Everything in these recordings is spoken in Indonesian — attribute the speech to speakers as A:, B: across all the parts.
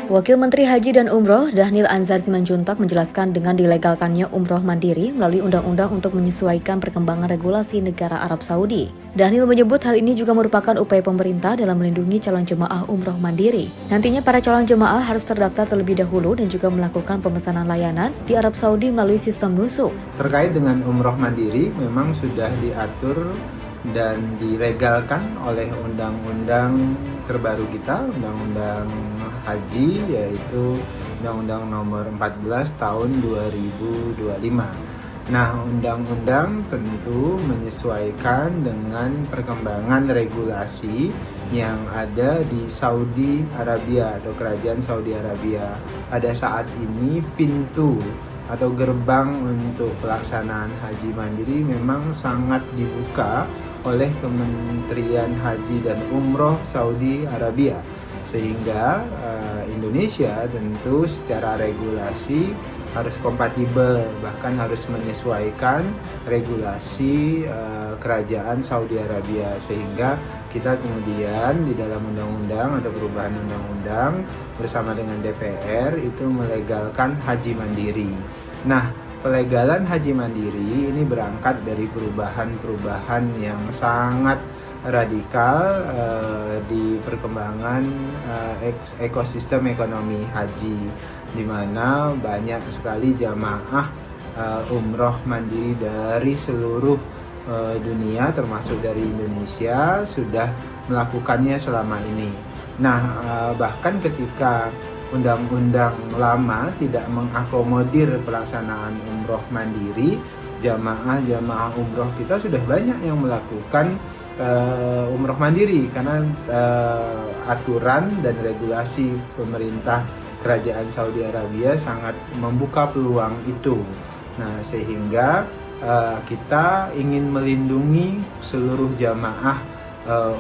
A: Wakil Menteri Haji dan Umroh Dhanil Anzar Simanjuntak menjelaskan dengan dilegalkannya umroh mandiri melalui undang-undang untuk menyesuaikan perkembangan regulasi negara Arab Saudi. Dhanil menyebut hal ini juga merupakan upaya pemerintah dalam melindungi calon jemaah umroh mandiri. Nantinya para calon jemaah harus terdaftar terlebih dahulu dan juga melakukan pemesanan layanan di Arab Saudi melalui sistem nusuk.
B: Terkait dengan umroh mandiri memang sudah diatur dan dilegalkan oleh undang-undang terbaru kita, Undang-Undang Haji, yaitu Undang-Undang Nomor 14 Tahun 2025. Nah, undang-undang tentu menyesuaikan dengan perkembangan regulasi yang ada di Saudi Arabia atau Kerajaan Saudi Arabia. Pada saat ini pintu atau gerbang untuk pelaksanaan haji mandiri memang sangat dibuka oleh Kementerian Haji dan Umroh Saudi Arabia, sehingga Indonesia tentu secara regulasi harus kompatibel, bahkan harus menyesuaikan regulasi kerajaan Saudi Arabia, sehingga kita kemudian di dalam undang-undang atau perubahan undang-undang bersama dengan DPR itu melegalkan haji mandiri. Nah, pelegalan haji mandiri ini berangkat dari perubahan-perubahan yang sangat radikal di perkembangan ekosistem ekonomi haji, di mana banyak sekali jamaah umroh mandiri dari seluruh dunia termasuk dari Indonesia sudah melakukannya selama ini. Nah, bahkan ketika undang-undang lama tidak mengakomodir pelaksanaan umroh mandiri, jamaah umroh kita sudah banyak yang melakukan umroh mandiri karena aturan dan regulasi pemerintah Kerajaan Saudi Arabia sangat membuka peluang itu. Nah, sehingga kita ingin melindungi seluruh jamaah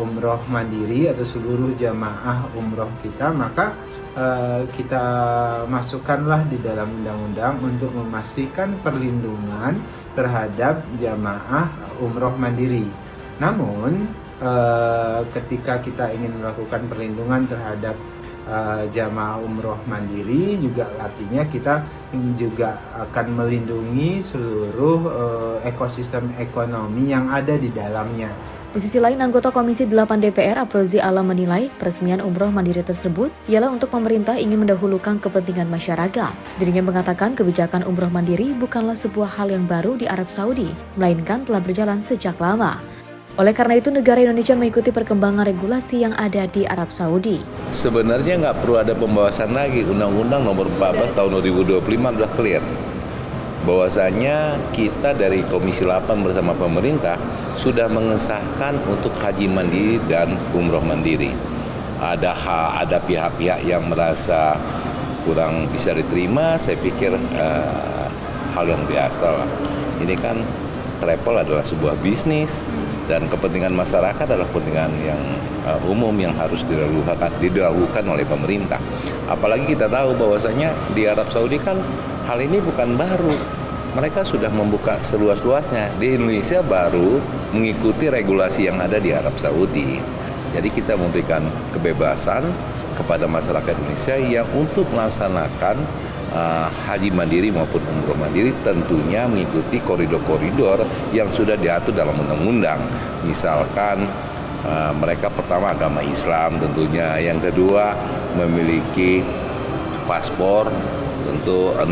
B: umroh mandiri atau seluruh jamaah umroh kita, maka kita masukkanlah di dalam undang-undang untuk memastikan perlindungan terhadap jamaah umroh mandiri. Namun ketika kita ingin melakukan perlindungan terhadap jamaah umroh mandiri, juga artinya kita juga akan melindungi seluruh ekosistem ekonomi yang ada di dalamnya.
A: Di sisi lain, anggota Komisi 8 DPR Aprozi Alam menilai peresmian umroh mandiri tersebut ialah untuk pemerintah ingin mendahulukan kepentingan masyarakat. Dirinya mengatakan kebijakan umroh mandiri bukanlah sebuah hal yang baru di Arab Saudi, melainkan telah berjalan sejak lama. Oleh karena itu, negara Indonesia mengikuti perkembangan regulasi yang ada di Arab Saudi.
C: Sebenarnya nggak perlu ada pembahasan lagi. Undang-Undang Nomor 14 Tahun 2025 sudah clear. Bahwasanya kita dari Komisi 8 bersama pemerintah sudah mengesahkan untuk haji mandiri dan umroh mandiri. Ada pihak-pihak yang merasa kurang bisa diterima, saya pikir hal yang biasa lah. Ini kan travel adalah sebuah bisnis dan kepentingan masyarakat adalah kepentingan yang umum yang harus didahulukan oleh pemerintah. Apalagi kita tahu bahwasanya di Arab Saudi kan hal ini bukan baru. Mereka sudah membuka seluas-luasnya. Di Indonesia baru mengikuti regulasi yang ada di Arab Saudi. Jadi kita memberikan kebebasan kepada masyarakat Indonesia yang untuk melaksanakan haji mandiri maupun umroh mandiri tentunya mengikuti koridor-koridor yang sudah diatur dalam undang-undang. Misalkan mereka pertama agama Islam tentunya, yang kedua memiliki paspor tentu 6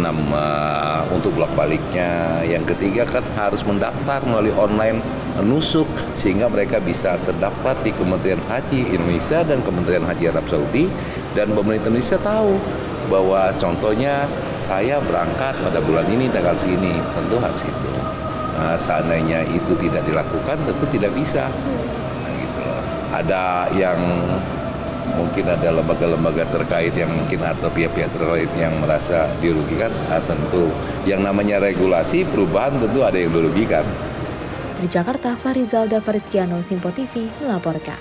C: untuk bolak-baliknya, yang ketiga kan harus mendaftar melalui online nusuk sehingga mereka bisa terdaftar di Kementerian Haji Indonesia dan Kementerian Haji Arab Saudi, dan pemerintah Indonesia tahu bahwa contohnya saya berangkat pada bulan ini tanggal segini, tentu harus itu. Nah, seandainya itu tidak dilakukan tentu tidak bisa. Nah, gitu loh. Ada yang mungkin ada lembaga-lembaga terkait yang mungkin atau pihak-pihak terkait yang merasa dirugikan, tentu yang namanya regulasi perubahan tentu ada yang dirugikan.
A: Di Jakarta, Farizalda Fariskiano, Simpo TV melaporkan.